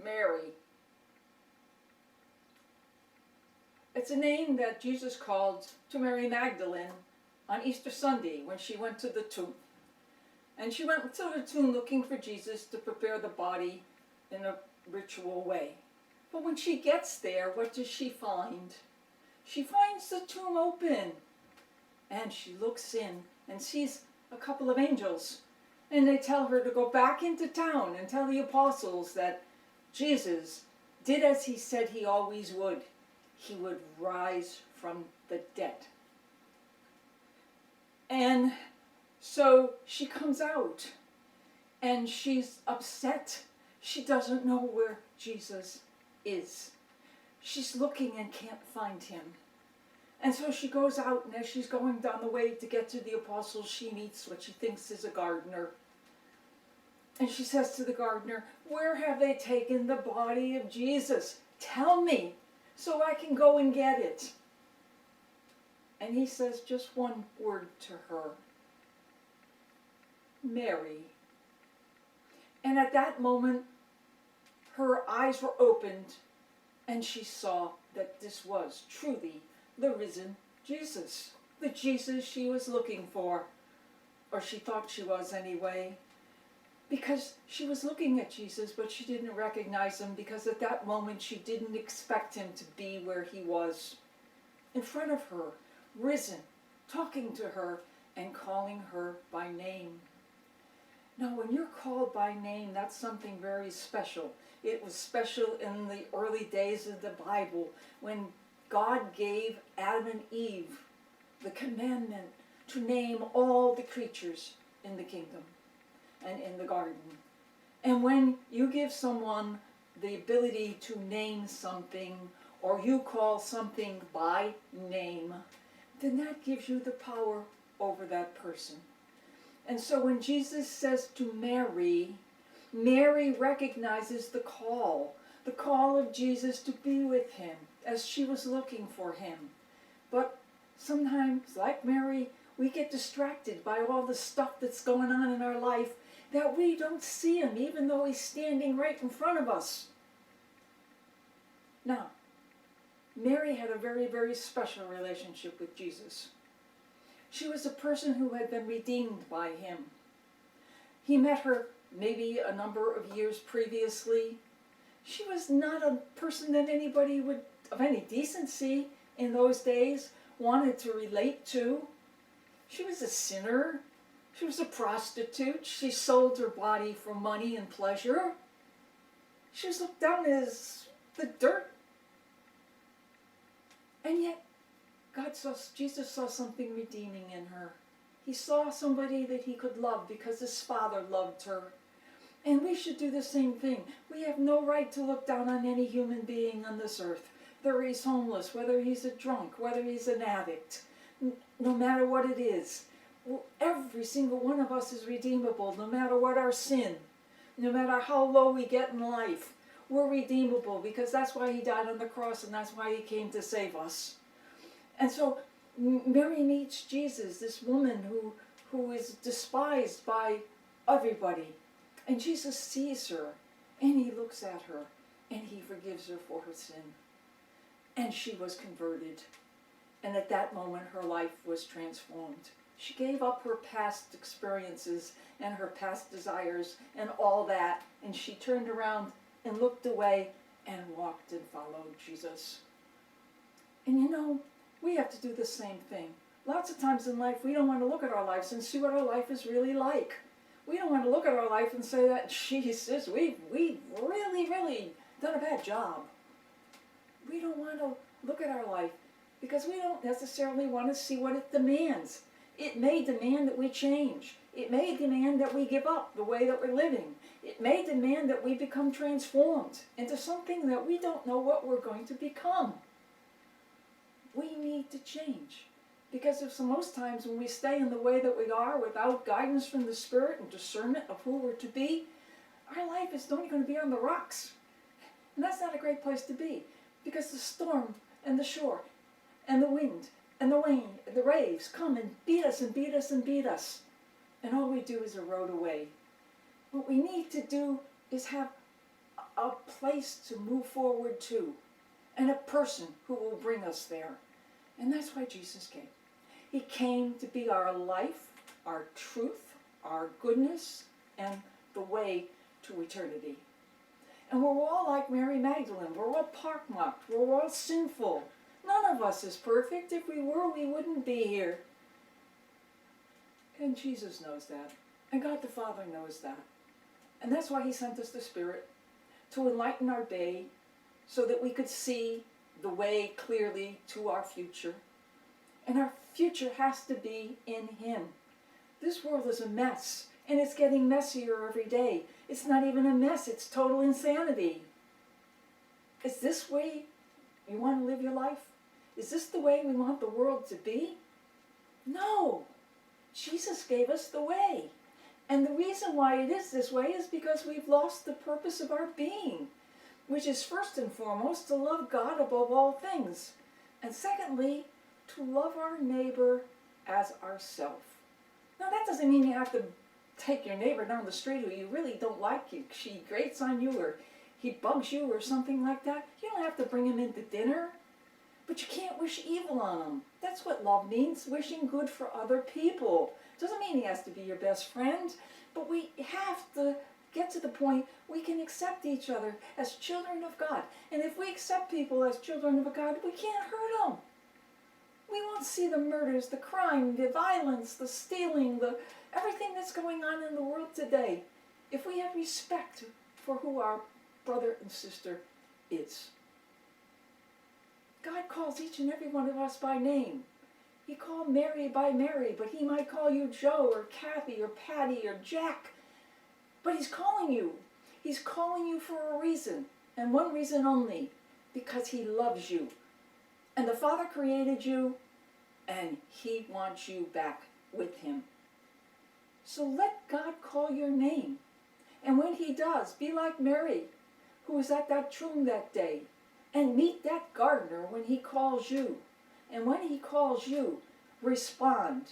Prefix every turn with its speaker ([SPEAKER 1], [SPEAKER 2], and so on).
[SPEAKER 1] Mary. It's a name that Jesus called to Mary Magdalene on Easter Sunday when she went to the tomb. And she went to the tomb looking for Jesus to prepare the body in a ritual way. But when she gets there, what does she find? She finds the tomb open. And she looks in and sees a couple of angels. And they tell her to go back into town and tell the apostles that Jesus did as he said he always would. He would rise from the dead. And so she comes out and she's upset. She doesn't know where Jesus is. She's looking and can't find him. And so she goes out, and as she's going down the way to get to the apostles, she meets what she thinks is a gardener. And she says to the gardener, "Where have they taken the body of Jesus? Tell me, so I can go and get it." And he says just one word to her, "Mary." And at that moment, her eyes were opened, and she saw that this was truly the risen Jesus, the Jesus she was looking for, or she thought she was anyway, because she was looking at Jesus, but she didn't recognize him, because at that moment she didn't expect him to be where he was, in front of her, risen, talking to her and calling her by name. Now, when you're called by name, that's something very special. It was special in the early days of the Bible when God gave Adam and Eve the commandment to name all the creatures in the kingdom and in the garden. And when you give someone the ability to name something, or you call something by name, then that gives you the power over that person. And so when Jesus says to Mary, Mary recognizes the call of Jesus to be with him as she was looking for him. But sometimes, like Mary, we get distracted by all the stuff that's going on in our life that we don't see him, even though he's standing right in front of us. Now, Mary had a very, very special relationship with Jesus. She was a person who had been redeemed by him. He met her maybe a number of years previously. She was not a person that anybody would, of any decency in those days, wanted to relate to. She was a sinner. She was a prostitute. She sold her body for money and pleasure. She was looked down as the dirt. And yet, Jesus saw something redeeming in her. He saw somebody that he could love because his Father loved her. And we should do the same thing. We have no right to look down on any human being on this earth, whether he's homeless, whether he's a drunk, whether he's an addict, no matter what it is. Every single one of us is redeemable, no matter what our sin, no matter how low we get in life. We're redeemable because that's why he died on the cross and that's why he came to save us. And so Mary meets Jesus, this woman who is despised by everybody. And Jesus sees her, and he looks at her, and he forgives her for her sin. And she was converted. And at that moment, her life was transformed. She gave up her past experiences and her past desires and all that, and she turned around and looked away and walked and followed Jesus. And you know, we have to do the same thing. Lots of times in life, we don't want to look at our lives and see what our life is really like. We don't want to look at our life and say that, Jesus, we've really, really done a bad job. We don't want to look at our life because we don't necessarily want to see what it demands. It may demand that we change. It may demand that we give up the way that we're living. It may demand that we become transformed into something that we don't know what we're going to become. We need to change. Because of most times when we stay in the way that we are without guidance from the Spirit and discernment of who we're to be, our life is only going to be on the rocks. And that's not a great place to be. Because the storm and the shore and the wind and the rain, the waves come and beat us and beat us and beat us. And all we do is erode away. What we need to do is have a place to move forward to, and a person who will bring us there. And that's why Jesus came. He came to be our life, our truth, our goodness, and the way to eternity. And we're all like Mary Magdalene. We're all pockmarked. We're all sinful. None of us is perfect. If we were, we wouldn't be here. And Jesus knows that. And God the Father knows that. And that's why he sent us the Spirit, to enlighten our day so that we could see the way clearly to our future. And our future has to be in him. This world is a mess, and it's getting messier every day. It's not even a mess, it's total insanity. Is this way you want to live your life? Is this the way we want the world to be? No. Jesus gave us the way. And the reason why it is this way is because we've lost the purpose of our being, which is first and foremost to love God above all things. And secondly, to love our neighbor as ourself. Now that doesn't mean you have to take your neighbor down the street who you really don't like, she grates on you or he bugs you or something like that. You don't have to bring him into dinner. But you can't wish evil on him. That's what love means, wishing good for other people. Doesn't mean he has to be your best friend, but we have to get to the point we can accept each other as children of God. And if we accept people as children of God, we can't hurt them. We won't see the murders, the crime, the violence, the stealing, everything that's going on in the world today if we have respect for who our brother and sister is. God calls each and every one of us by name. He called Mary by Mary, but he might call you Joe or Kathy or Patty or Jack. But he's calling you. He's calling you for a reason, and one reason only, because he loves you. And the Father created you, and he wants you back with him. So let God call your name. And when he does, be like Mary, who was at that tomb that day, and meet that gardener when he calls you. And when he calls you, respond